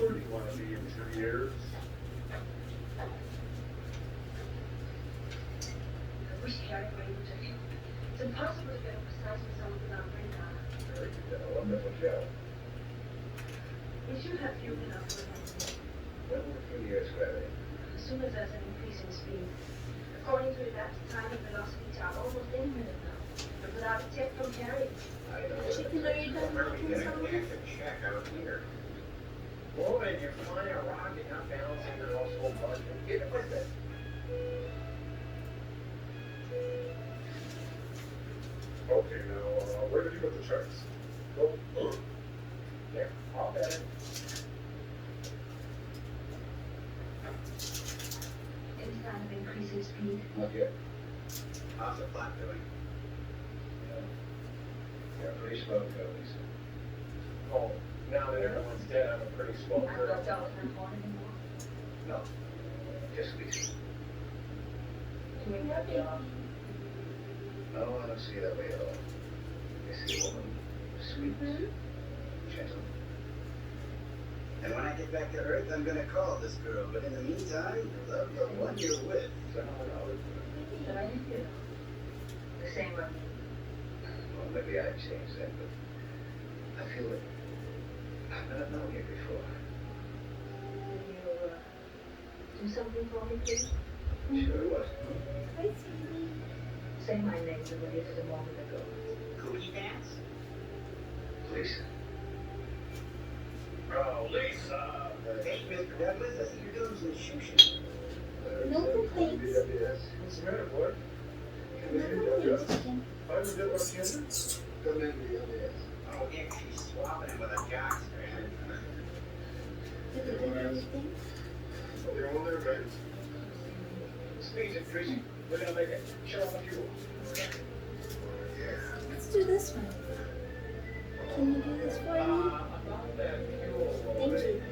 Where do you want to be in 2 years? I wish Harry were able to help. It's impossible to get a precise result without radar. You've done a wonderful job. We should have fuel enough for that. When will the 2 years gravity? As soon as there's an increase in speed. According to adapted time and velocity chart, almost any minute now. But without a tip from Harry. I know. Particularly done Where are we with getting something. an active check out here? Boy, you're flying a rocket, not balancing your household budget. Get with it. Okay, now, where did you put the charts? Oh, There, all better. Any sign of increasing speed? not yet. How's the plot doing? Yeah, pretty slow, Lisa. Oh, now that everyone's dead, I'm a pretty slow I've girl. got dollars and more anymore. No, just Lisa. Doing Yeah, your baby. job. No, I don't see it that way at all. I see a woman, sweet, gentle. And when I get back to Earth, I'm gonna call this girl. But in the meantime, love the one you're with. So, no, But I didn't feel the same way. well, maybe I changed that, but I feel that I've not known you before. Will you, do something for me, please? Sure what? Hi, sweetie. Say my name the way you did a moment ago. Cootie dance? Lisa. Oh, Lisa! Hey, Mr. Douglas, I see you're doing some shooshing. No complaints. BWS. What's the matter, boy? No complaints, chicken. I'm the bartender. Come in, BWS. Oh, yeah, she's swapping him with a jockstrap. Did it do anything? Oh, you're on there, guys. Speed's increasing. We're gonna make it. Shut off the fuel. Yeah. Let's do this one. Can you do this for me? About that fuel. Thank you.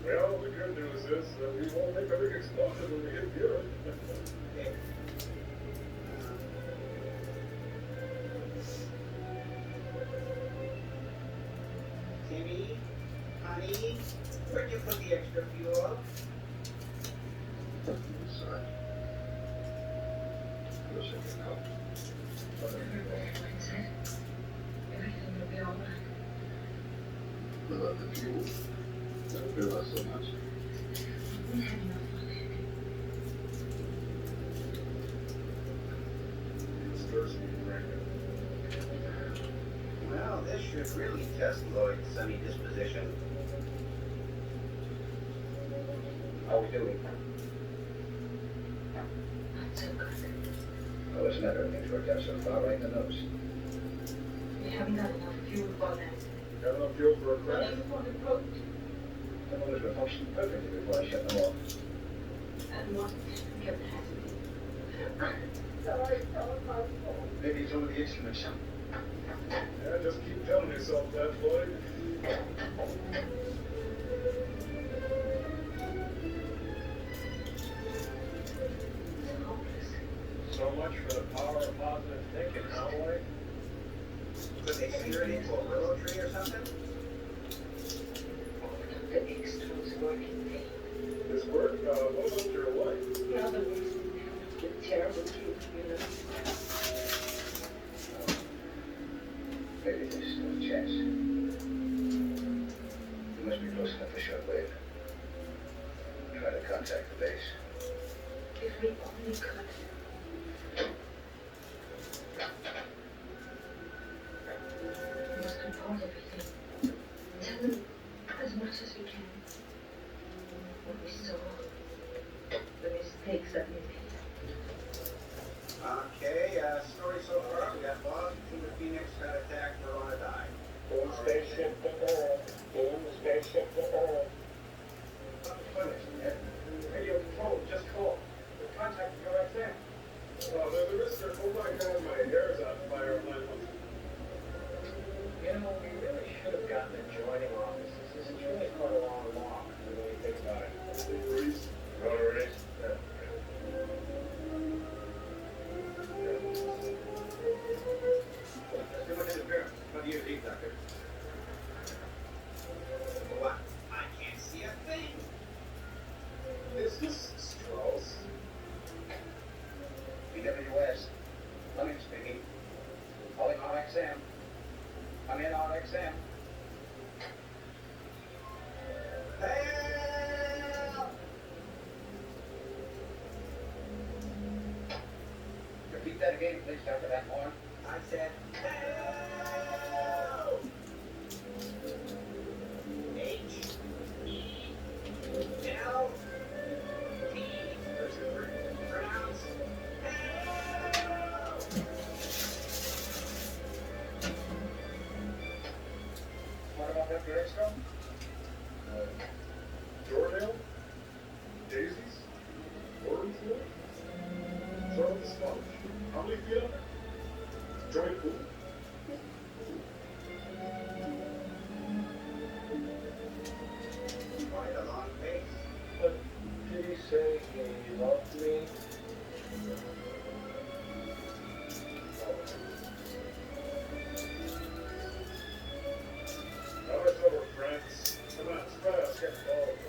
Well, the good news is that we won't make a big explosion when we hit the earth. Timmy, honey, where'd you put the extra fuel? Sorry. Wish I could help. Everything will be all right. Without the fuel, don't realize so much. We had enough of it. It's thirsty, Brandon. Well, this should really test Lloyd's sunny disposition. How we doing? Not so good. Oh, it's not everything's worked out so far, right in the nose. We haven't got enough fuel for that. Got enough fuel for a But crash? everyone approached The motors were functioning perfectly before I shut them off. and wanted to get past me. Sorry, that was my fault. Maybe it's over the instruments. Yeah, just keep telling yourself that, Floyd. It's hopeless. So much for the power of positive thinking, huh, Lloyd? Could they steer it into a willow tree or something? The extras working. This work, what about your wife? The other ones get terrible too, you know. Maybe there's still a chance. You must be close enough for shortwave. Try to contact the base. If we only could. We must report everything. Tell them as much as we can. What we saw. The mistakes that we made. Okay, story so far, we got lost, Team of Phoenix got attacked, we're gonna die. Boom spaceship to Earth. Boom spaceship to Earth. Finished, yeah. Radio control, just call. The contact is right there. that again, please, Dr. Van Horn. I said, help! H-E-L-P. Pronounce help! What about that gravestone? Jordale? Daisies? Worms? Start with the sponge. How many feet up? Joint pool. Quite a long face. But did he say he loved me? Now let's over, friends. Come on, let's try to get involved.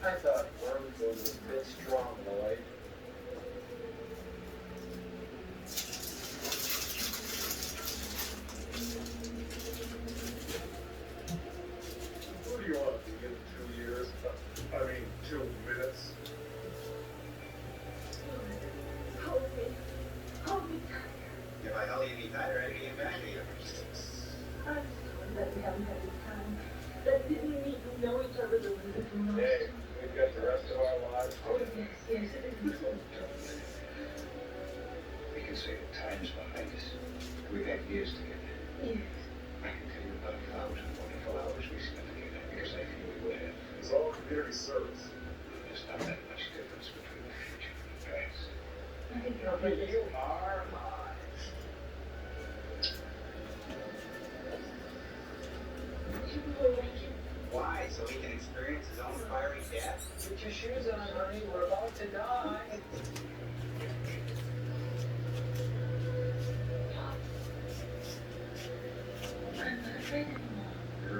I thought Wormwood was a bit strong, Lloyd. What do you want to get 2 years? I mean, 2 minutes. Hold me. Hold me tight. If I held you any tighter, I'd get back to you. I'm sorry that we haven't had any time. That didn't need to know each other the way that we know. Hey, we've got the rest of our lives. Oh, yes, it is. We can say the time's behind us. We've had years together. Yes. I can tell you about 1,000 wonderful hours we spent together because I feel we would have. It's all community service. There's not that much difference between the future and the past. I think you're But right. you are mine. You really like him? Why? So he can experience his own fiery death? Put your shoes on, honey. We're about to die. I'm not afraid of